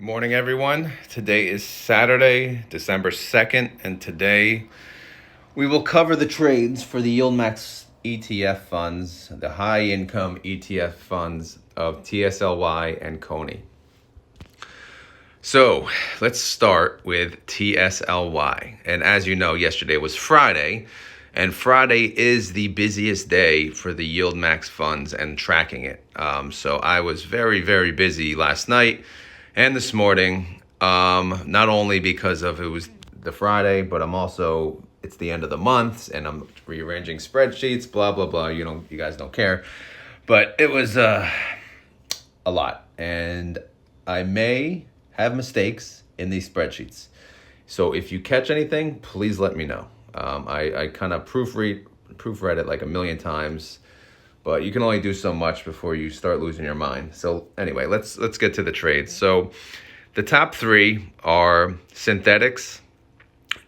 Good morning, everyone. Today is Saturday, December 2nd, and today we will cover the trades for the YieldMax ETF funds, the high income ETF funds of TSLY and CONY. So let's start with TSLY. And as you know, yesterday was Friday, and Friday is the busiest day for the YieldMax funds and tracking it. So I was very, very busy last night and this morning, not only because of it was the Friday, but it's the end of the month and I'm rearranging spreadsheets, blah, blah, blah. You guys don't care. But it was a lot. And I may have mistakes in these spreadsheets. So if you catch anything, please let me know. I kind of proofread it like a million times, but you can only do so much before you start losing your mind. So anyway, let's get to the trades. So the top three are synthetics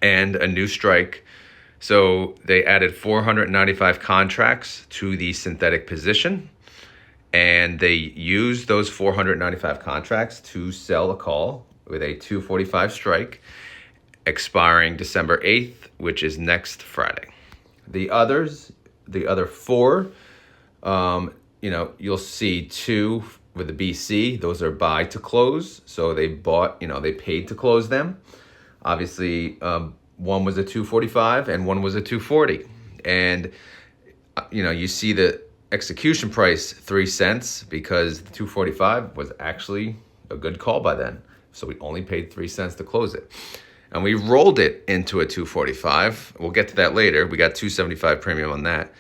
and a new strike. So they added 495 contracts to the synthetic position, and they used those 495 contracts to sell a call with a 245 strike expiring December 8th, which is next Friday. The other four, you'll see two with the BC. Those are buy to close. So they paid to close them. Obviously, one was a 245 and one was a 240. And, you see the execution price 3 cents because the 245 was actually a good call by then. So we only paid 3 cents to close it. And we rolled it into a 245. We'll get to that later. We got 275 premium on that.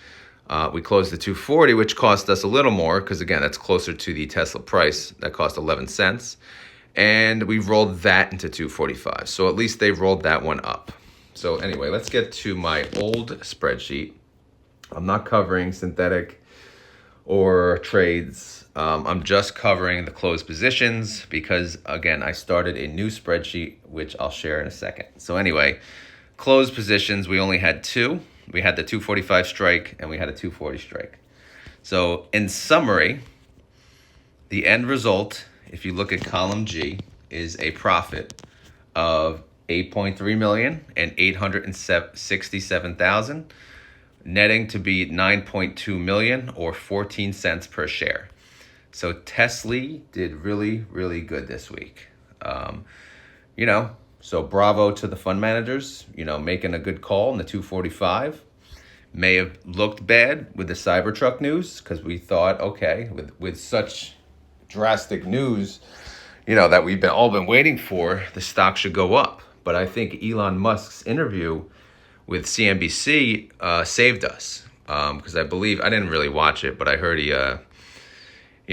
We closed the 240, which cost us a little more because, again, that's closer to the Tesla price. That cost 11 cents. And we rolled that into 245. So at least they rolled that one up. So anyway, let's get to my old spreadsheet. I'm not covering synthetic or trades. I'm just covering the closed positions because, again, I started a new spreadsheet, which I'll share in a second. So anyway, closed positions, we only had two. We had the 245 strike and we had a 240 strike. So in summary, the end result, if you look at column G, is a profit of 8.3 million and 867,000, netting to be 9.2 million or 14 cents per share. So TSLY did really, really good this week. So bravo to the fund managers, making a good call in the 245. May have looked bad with the Cybertruck news because we thought, okay, with such drastic news, that we've all been waiting for, the stock should go up. But I think Elon Musk's interview with CNBC saved us because I didn't really watch it, but I heard he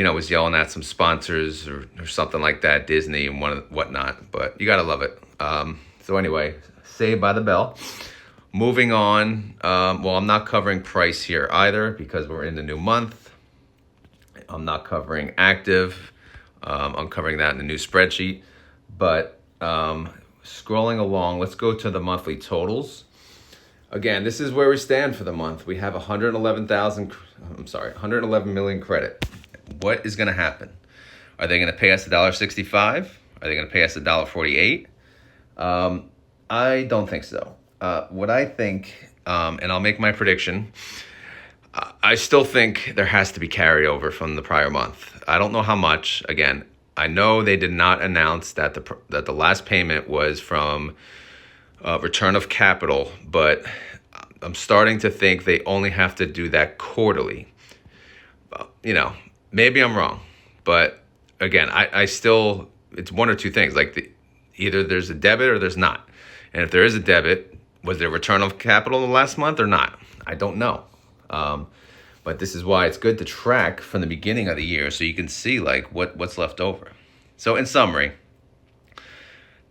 was yelling at some sponsors or something like that, Disney and whatnot. But you gotta love it. So anyway, saved by the bell. Moving on. I'm not covering price here either because we're in the new month. I'm not covering active. I'm covering that in the new spreadsheet. But scrolling along, let's go to the monthly totals. Again, this is where we stand for the month. We have 111 million credit. What is going to happen? Are they going to pay us $1.65? Are they going to pay us $1.48? I don't think so. What I think, and I'll make my prediction, I still think there has to be carryover from the prior month. I don't know how much. Again, I know they did not announce that the last payment was from return of capital, but I'm starting to think they only have to do that quarterly. Maybe I'm wrong, but again, I still, it's one or two things. Like either there's a debit or there's not. And if there is a debit, was there return of capital in the last month or not? I don't know. But this is why it's good to track from the beginning of the year so you can see what's left over. So in summary,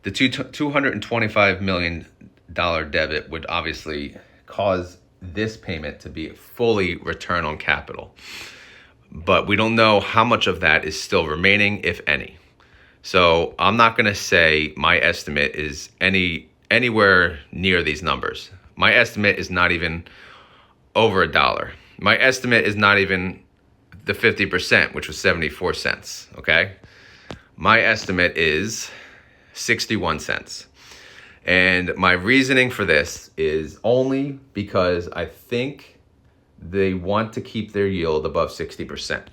the $225 million debit would obviously cause this payment to be fully return on capital. But we don't know how much of that is still remaining, if any. So I'm not going to say my estimate is anywhere near these numbers. My estimate is not even over $1. My estimate is not even the 50%, which was 74 cents, okay? My estimate is 61 cents. And my reasoning for this is only because I think they want to keep their yield above 60%.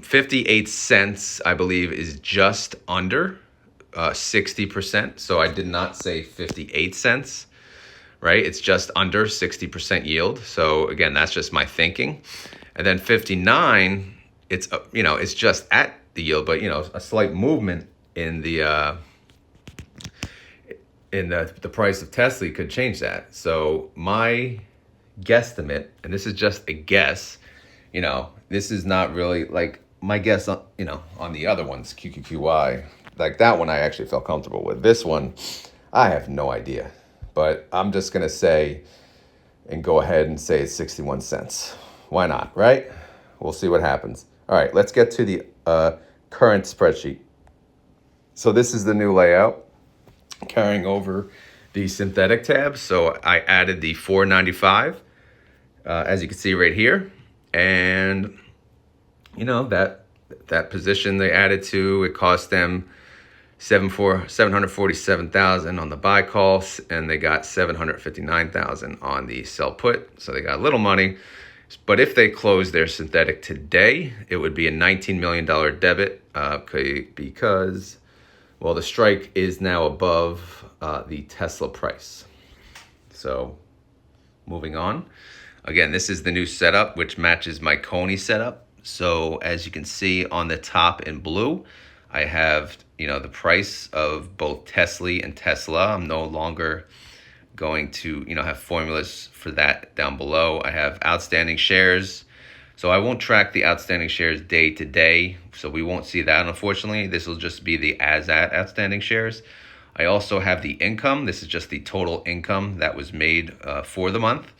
58 cents, I believe, is just under 60%. So I did not say 58 cents, right? It's just under 60% yield. So again, that's just my thinking. And then 59, it's, it's just at the yield, but, a slight movement in the price of TSLY could change that. So my guesstimate, and this is just a guess, this is not really like my guess on, on the other ones, QQQY, like that one I actually felt comfortable with. This one, I have no idea, but I'm just going to say and go ahead and say it's 61 cents. Why not, right? We'll see what happens. All right, let's get to the current spreadsheet. So this is the new layout, carrying over the synthetic tab. So I added the 495, as you can see right here. And, that position they added to, it cost them $747,000 on the buy call, and they got $759,000 on the sell put. So they got a little money. But if they close their synthetic today, it would be a $19 million debit because, well, the strike is now above the Tesla price. So moving on. Again, this is the new setup, which matches my CONY setup. So as you can see on the top in blue, I have, the price of both TSLY and Tesla. I'm no longer going to, have formulas for that down below. I have outstanding shares. So I won't track the outstanding shares day to day. So we won't see that, unfortunately. This will just be the as-at outstanding shares. I also have the income. This is just the total income that was made for the month.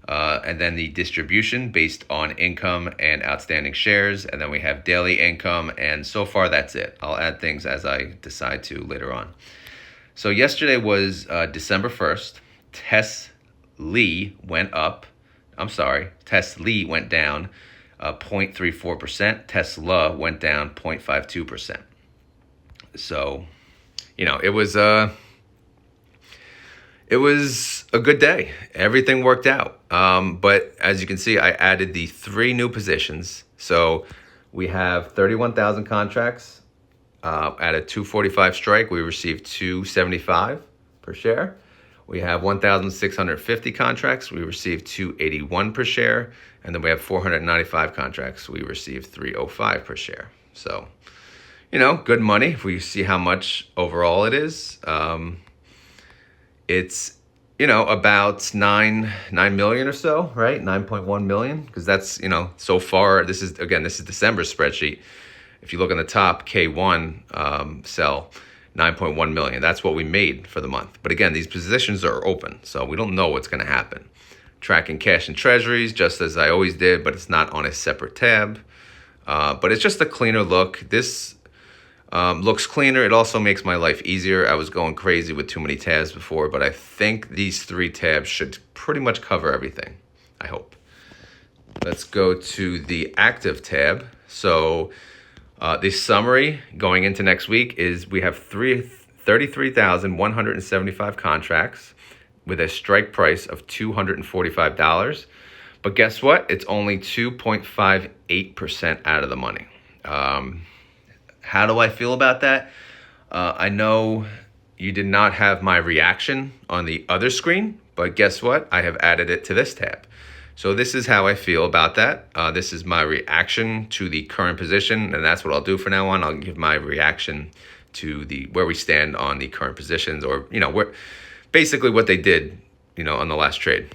And then the distribution based on income and outstanding shares. And then we have daily income. And so far, that's it. I'll add things as I decide to later on. So yesterday was December 1st. TSLY went up. TSLY went down 0.34%. Tesla went down 0.52%. So, it was a good day. Everything worked out. But as you can see, I added the 3 new positions. So we have 31,000 contracts at a 245 strike. We received 275 per share. We have 1,650 contracts. We received 281 per share. And then we have 495 contracts. We received 305 per share. So, good money. If we see how much overall it is, it's, about 9 million or so, right? 9.1 million. Because that's, so far, this is December spreadsheet. If you look on the top, K1 cell, 9.1 million. That's what we made for the month. But again, these positions are open, so we don't know what's going to happen. Tracking cash and treasuries, just as I always did, but it's not on a separate tab. But it's just a cleaner look. This looks cleaner. It also makes my life easier. I was going crazy with too many tabs before, but I think these 3 tabs should pretty much cover everything, I hope. Let's go to the active tab. So the summary going into next week is we have 33,175 contracts with a strike price of $245. But guess what? It's only 2.58% out of the money. How do I feel about that? I know you did not have my reaction on the other screen, but guess what? I have added it to this tab. So this is how I feel about that. This is my reaction to the current position, and that's what I'll do from now on. I'll give my reaction to where we stand on the current positions, or where basically what they did, on the last trade.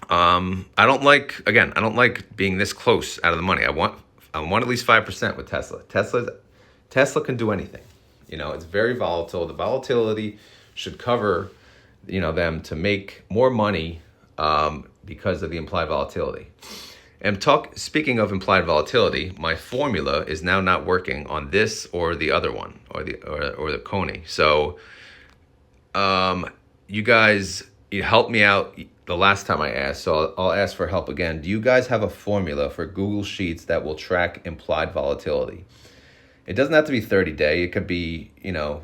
I don't like being this close out of the money. I want at least 5% with Tesla. Tesla can do anything. It's very volatile. The volatility should cover, them to make more money because of the implied volatility. And speaking of implied volatility, my formula is now not working on this or the other one, or the CONY. So you guys, you helped me out the last time I asked, so I'll ask for help again. Do you guys have a formula for Google Sheets that will track implied volatility? It doesn't have to be 30-day. It could be, you know,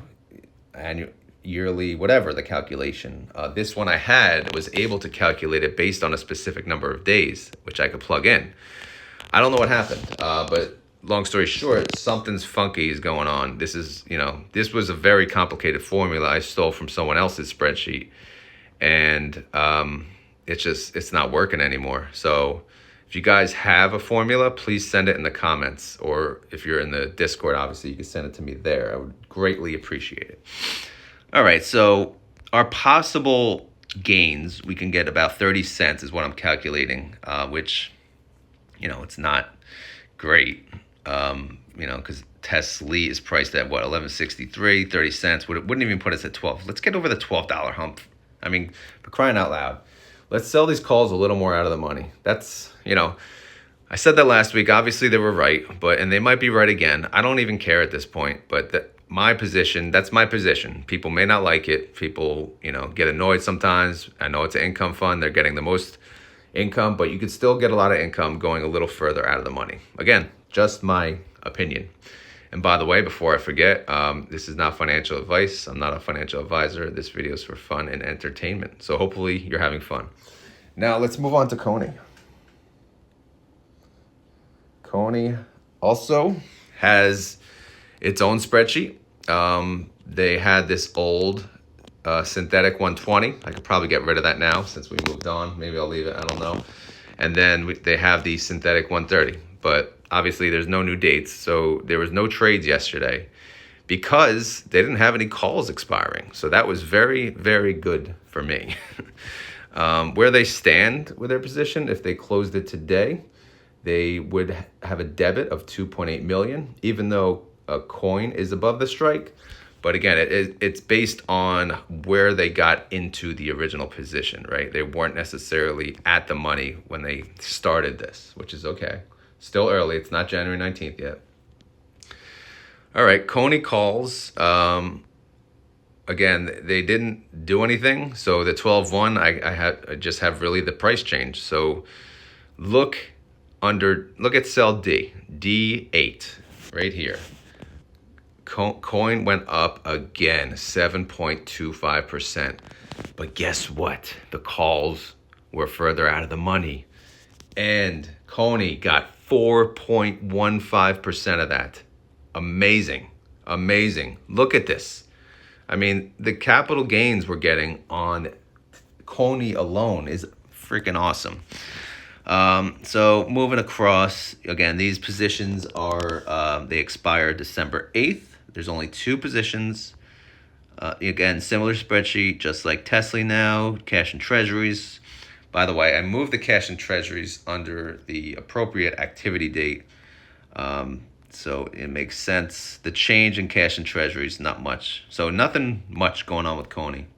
annual, yearly, whatever the calculation. This one I had was able to calculate it based on a specific number of days, which I could plug in. I don't know what happened, but long story short, something's funky is going on. This is, you know, this was a very complicated formula I stole from someone else's spreadsheet, and it's not working anymore. So if you guys have a formula, please send it in the comments, or if you're in the Discord, obviously you can send it to me there. I would greatly appreciate it. All right, so our possible gains, we can get about 30 cents is what I'm calculating, which, you know, it's not great, you know, because TSLY is priced at what, 11.63, 30 cents. Wouldn't even put us at 12. Let's get over the $12 hump. I mean, for crying out loud, let's sell these calls a little more out of the money. That's, you know, I said that last week. Obviously they were right, and they might be right again. I don't even care at this point, but my position, that's my position. People may not like it. People, you know, get annoyed sometimes. I know it's an income fund. They're getting the most income, but you could still get a lot of income going a little further out of the money. Again, just my opinion. And by the way, before I forget, this is not financial advice. I'm not a financial advisor. This video is for fun and entertainment. So hopefully you're having fun. Now let's move on to CONY. CONY also has its own spreadsheet. They had this old synthetic 120. I could probably get rid of that now since we moved on. Maybe I'll leave it, I don't know. And then they have the synthetic 130, but obviously there's no new dates. So there was no trades yesterday because they didn't have any calls expiring. So that was very, very good for me. Where they stand with their position, if they closed it today, they would have a debit of 2.8 million, even though a coin is above the strike. But again, it's based on where they got into the original position, right? They weren't necessarily at the money when they started this, which is okay. Still early. It's not January 19th yet. All right, CONY calls. Again, they didn't do anything. So the 12.1, I just have really the price change. So look at cell D, D8, right here. Coin went up again, 7.25%. But guess what? The calls were further out of the money. And CONY got 4.15% of that. Amazing. Amazing. Look at this. I mean, the capital gains we're getting on CONY alone is freaking awesome. So moving across, again, these positions are, they expire December 8th. There's only 2 positions. Again, similar spreadsheet, just like TSLY now, cash and treasuries. By the way, I moved the cash and treasuries under the appropriate activity date. So it makes sense. The change in cash and treasuries, not much. So nothing much going on with CONY.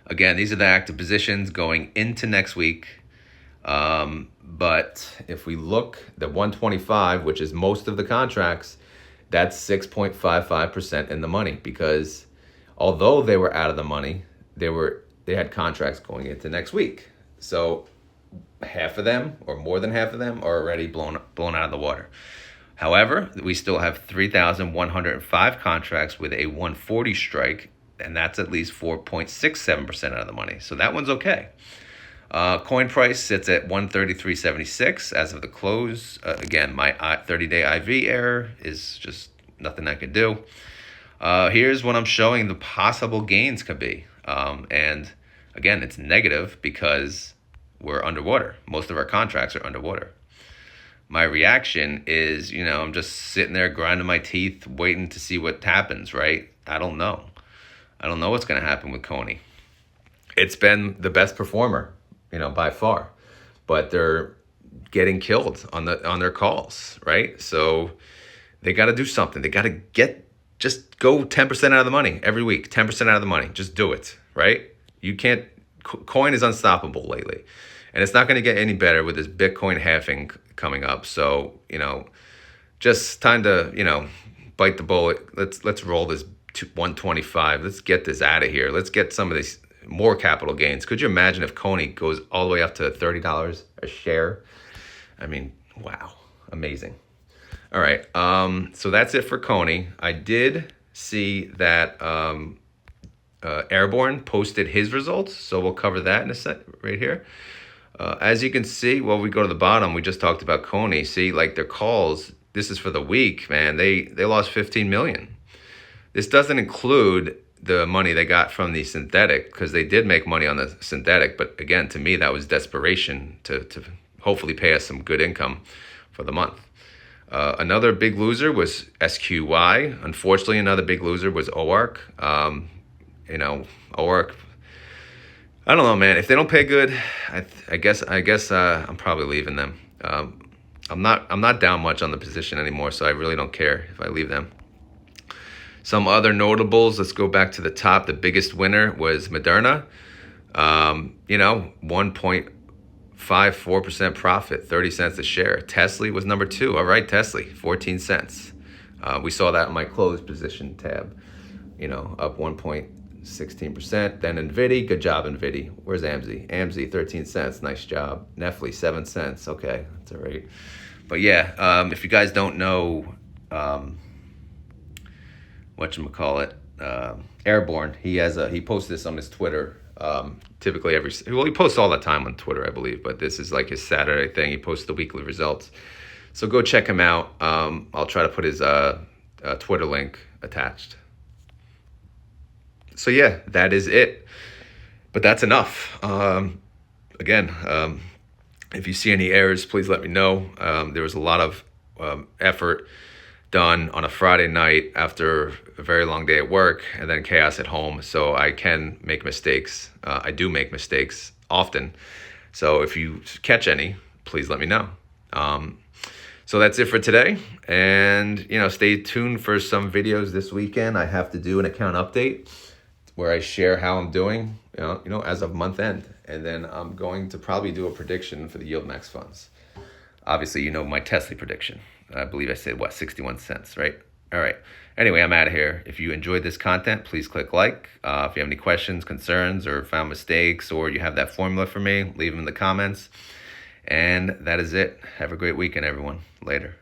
Again, these are the active positions going into next week. But if we look, the 125, which is most of the contracts, that's 6.55% in the money, because although they were out of the money, they had contracts going into next week. So half of them, or more than half of them, are already blown out of the water. However, we still have 3,105 contracts with a 140 strike, and that's at least 4.67% out of the money. So that one's okay. Coin price sits at 133.76 as of the close. Again, my 30-day IV error is just nothing I can do. Here's what I'm showing the possible gains could be. And again, it's negative because we're underwater. Most of our contracts are underwater. My reaction is, you know, I'm just sitting there grinding my teeth, waiting to see what happens, right? I don't know. I don't know what's going to happen with CONY. It's been the best performer, you know, by far, but they're getting killed on their calls, right? So they got to do something. They got to just go 10% out of the money every week, 10% out of the money. Just do it, right? You can't, coin is unstoppable lately, and it's not going to get any better with this Bitcoin halving coming up. So, you know, just time to, you know, bite the bullet. Let's roll this 125. Let's get this out of here. Let's get some of these more capital gains. Could you imagine if CONY goes all the way up to $30 a share? I mean, wow, amazing. All right. So that's it for CONY. I did see that Airborne posted his results, so we'll cover that in a sec right here. As you can see, well, we go to the bottom. We just talked about CONY. See, like their calls. This is for the week, man. They lost 15 million. This doesn't include the money they got from the synthetic, because they did make money on the synthetic. But again, to me, that was desperation to hopefully pay us some good income for the month. Another big loser was SQY. Unfortunately, another big loser was OARC. OARC. I don't know, man. If they don't pay good, I guess I'm probably leaving them. I'm not down much on the position anymore, so I really don't care if I leave them. Some other notables. Let's go back to the top. The biggest winner was Moderna. 1.54% profit, 30 cents a share. TSLY was number 2. All right, TSLY, 14 cents. We saw that in my closed position tab. Up 1.16%. Then NVIDIA, good job NVIDIA. Where's AMZ? AMZ, 13 cents, nice job. Netflix, 7 cents. Okay, that's all right. But yeah, if you guys don't know, whatchamacallit, Airborne, he posted this on his Twitter. Typically he posts all the time on Twitter, I believe, but this is like his Saturday thing. He posts the weekly results. So go check him out. I'll try to put his Twitter link attached. So yeah, that is it. But that's enough. Again, if you see any errors, please let me know. There was a lot of effort done on a Friday night after a very long day at work, and then chaos at home. So I can make mistakes. I do make mistakes often. So if you catch any, please let me know. So that's it for today. And, stay tuned for some videos this weekend. I have to do an account update where I share how I'm doing, as of month end. And then I'm going to probably do a prediction for the YieldMax funds. Obviously, my TSLY prediction. I believe I said, 61 cents, right? All right. Anyway, I'm out of here. If you enjoyed this content, please click like. If you have any questions, concerns, or found mistakes, or you have that formula for me, leave them in the comments. And that is it. Have a great weekend, everyone. Later.